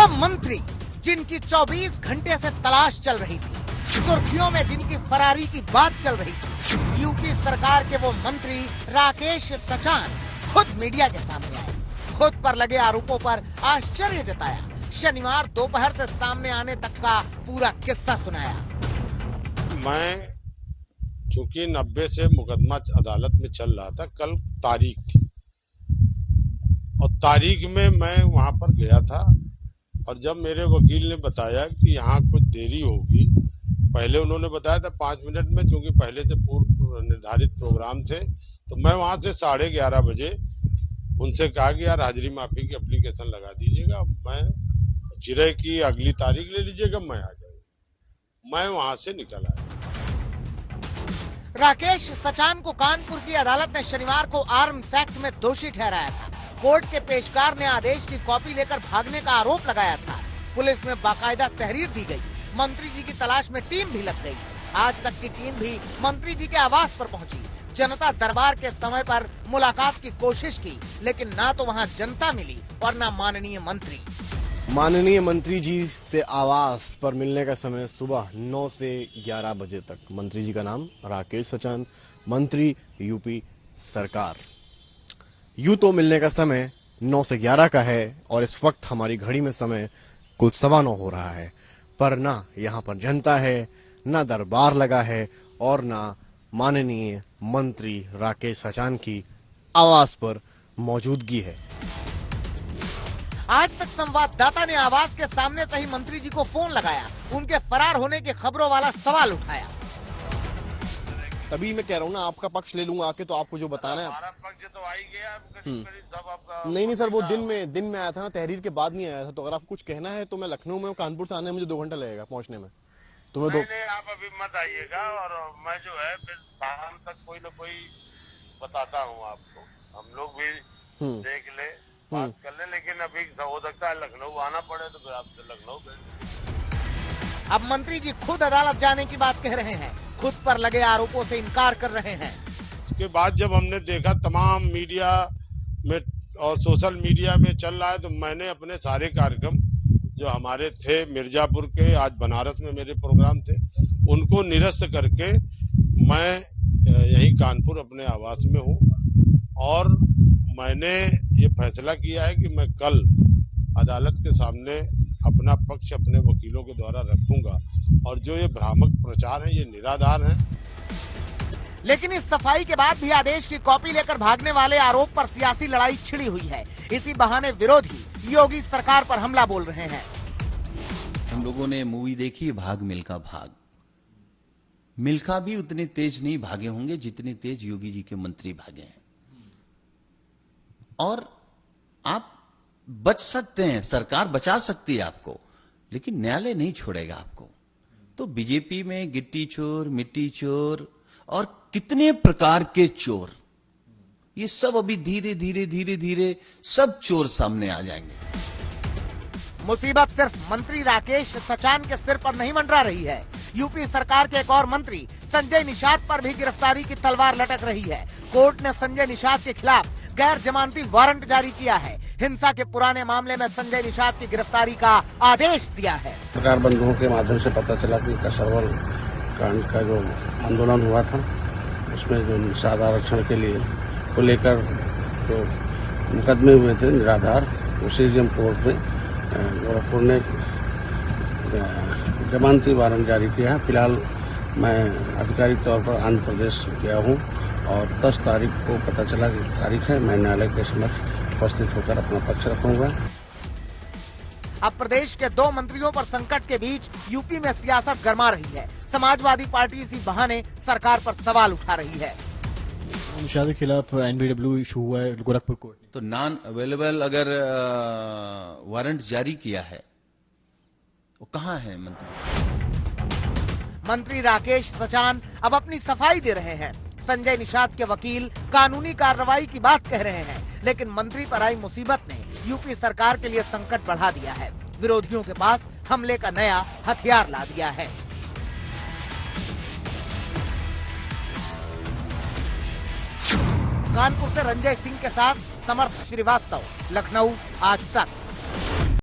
वो मंत्री जिनकी 24 घंटे से तलाश चल रही थी, सुर्खियों में जिनकी फरारी की बात चल रही थी, यूपी सरकार के वो मंत्री राकेश सचान खुद मीडिया के सामने आए, खुद पर लगे आरोपों पर आश्चर्य जताया, शनिवार दोपहर से सामने आने तक का पूरा किस्सा सुनाया। मैं चूंकि 90 से मुकदमा अदालत में चल रहा था, कल तारीख थी और तारीख में मैं वहां पर गया था और जब मेरे वकील ने बताया कि यहाँ कुछ देरी होगी, पहले उन्होंने बताया था 5 मिनट में, क्योंकि पहले से पूर्व निर्धारित प्रोग्राम थे, तो मैं वहां से 11:30 बजे उनसे कहा कि यार हाजिरी माफी की एप्लीकेशन लगा दीजिएगा, मैं जिरह की अगली तारीख ले लीजिएगा, मैं आ जाऊंगा। मैं वहां से निकल आया। राकेश सचान को कानपुर की अदालत ने शनिवार को आर्म्स एक्ट में दोषी ठहराया था। कोर्ट के पेशकार ने आदेश की कॉपी लेकर भागने का आरोप लगाया था। पुलिस में बाकायदा तहरीर दी गई। मंत्री जी की तलाश में टीम भी लग गई। आज तक की टीम भी मंत्री जी के आवास पर पहुंची। जनता दरबार के समय पर मुलाकात की कोशिश की, लेकिन ना तो वहां जनता मिली और ना माननीय मंत्री। माननीय मंत्री जी से आवास पर मिलने का समय सुबह 9 से 11 बजे तक। मंत्री जी का नाम राकेश सचान, मंत्री यूपी सरकार। यूं तो मिलने का समय 9 से 11 का है और इस वक्त हमारी घड़ी में समय कुल 9:15 हो रहा है, पर ना यहाँ पर जनता है, ना दरबार लगा है और ना माननीय मंत्री राकेश सचान की आवास पर मौजूदगी है। आज तक संवाददाता ने आवास के सामने से ही मंत्री जी को फोन लगाया, उनके फरार होने की खबरों वाला सवाल उठाया। तभी मैं कह रहा हूँ ना, आपका पक्ष ले लूंगा आके, तो आपको जो बताना है। हमारा पक्ष तो आ ही गया, सब आपका नहीं सर, वो दिन में आया था ना, तहरीर के बाद नहीं आया था। तो अगर आपको कुछ कहना है तो मैं लखनऊ में, कानपुर से आने में मुझे 2 घंटा लगेगा पहुंचने में। तो मैं नहीं, आप अभी मत आइएगा और मैं जो है फिर शाम तक कोई न कोई बताता हूँ आपको। हम लोग भी देख ले, बात कर ले, लेकिन अभी हो सकता है लखनऊ आना पड़े तो फिर आपसे लखनऊ भेज। अब मंत्री जी खुद अदालत जाने की बात कह रहे हैं, खुद पर लगे आरोपों से इनकार कर रहे हैं। उसके बाद जब हमने देखा तमाम मीडिया में और सोशल मीडिया में चल रहा है, तो मैंने अपने सारे कार्यक्रम जो हमारे थे मिर्जापुर के, आज बनारस में मेरे प्रोग्राम थे, उनको निरस्त करके मैं यहीं कानपुर अपने आवास में हूँ और मैंने ये फैसला किया है कि मैं कल अदालत के सामने अपना पक्ष अपने वकीलों के द्वारा रखूंगा और जो ये भ्रामक प्रचार है ये निराधार है। लेकिन इस सफाई के बाद भी आदेश की कॉपी लेकर भागने वाले आरोप पर सियासी लड़ाई छिड़ी हुई है। इसी बहाने विरोधी योगी सरकार पर हमला बोल रहे हैं। हम लोगों ने मूवी देखी भाग मिल्खा भाग। मिल्खा भी उतने तेज नहीं भागे होंगे जितने तेज योगी जी के मंत्री भागे हैं। और आप बच सकते हैं, सरकार बचा सकती है आपको, लेकिन न्यायालय नहीं छोड़ेगा आपको। तो बीजेपी में गिट्टी चोर, मिट्टी चोर और कितने प्रकार के चोर, ये सब अभी धीरे धीरे सब चोर सामने आ जाएंगे। मुसीबत सिर्फ मंत्री राकेश सचान के सिर पर नहीं मंडरा रही है। यूपी सरकार के एक और मंत्री संजय निषाद पर भी गिरफ्तारी की तलवार लटक रही है। कोर्ट ने संजय निषाद के खिलाफ गैर जमानती वारंट जारी किया है। हिंसा के पुराने मामले में संजय निषाद की गिरफ्तारी का आदेश दिया है। सरकार बंधुओं के माध्यम से पता चला कि कसरवल कांड का जो आंदोलन हुआ था, उसमें जो निषाद आरक्षण के लिए को लेकर जो मुकदमे हुए थे निराधार, सीजीएम कोर्ट में गोरखपुर ने जमानती वारंट जारी किया है। फिलहाल मैं आधिकारिक तौर पर आंध्र प्रदेश गया हूँ और 10 तारीख को पता चला कि तारीख है, मैं न्यायालय के समक्ष उपस्थित होकर अपना पक्ष रखूंगा। अब प्रदेश के 2 मंत्रियों पर संकट के बीच यूपी में सियासत गरमा रही है। समाजवादी पार्टी इसी बहाने सरकार पर सवाल उठा रही है। निषाद के खिलाफ एनबीडब्ल्यू इशू हुआ है गोरखपुर कोर्ट ने। तो नॉन अवेलेबल अगर वारंट जारी किया है, वो कहाँ है मंत्री राकेश सचान अब अपनी सफाई दे रहे हैं। संजय निषाद के वकील कानूनी कार्रवाई की बात कह रहे हैं, लेकिन मंत्री पर आई मुसीबत ने यूपी सरकार के लिए संकट बढ़ा दिया है। विरोधियों के पास हमले का नया हथियार ला दिया है। कानपुर से रंजय सिंह के साथ समर्थ श्रीवास्तव, लखनऊ, आज तक।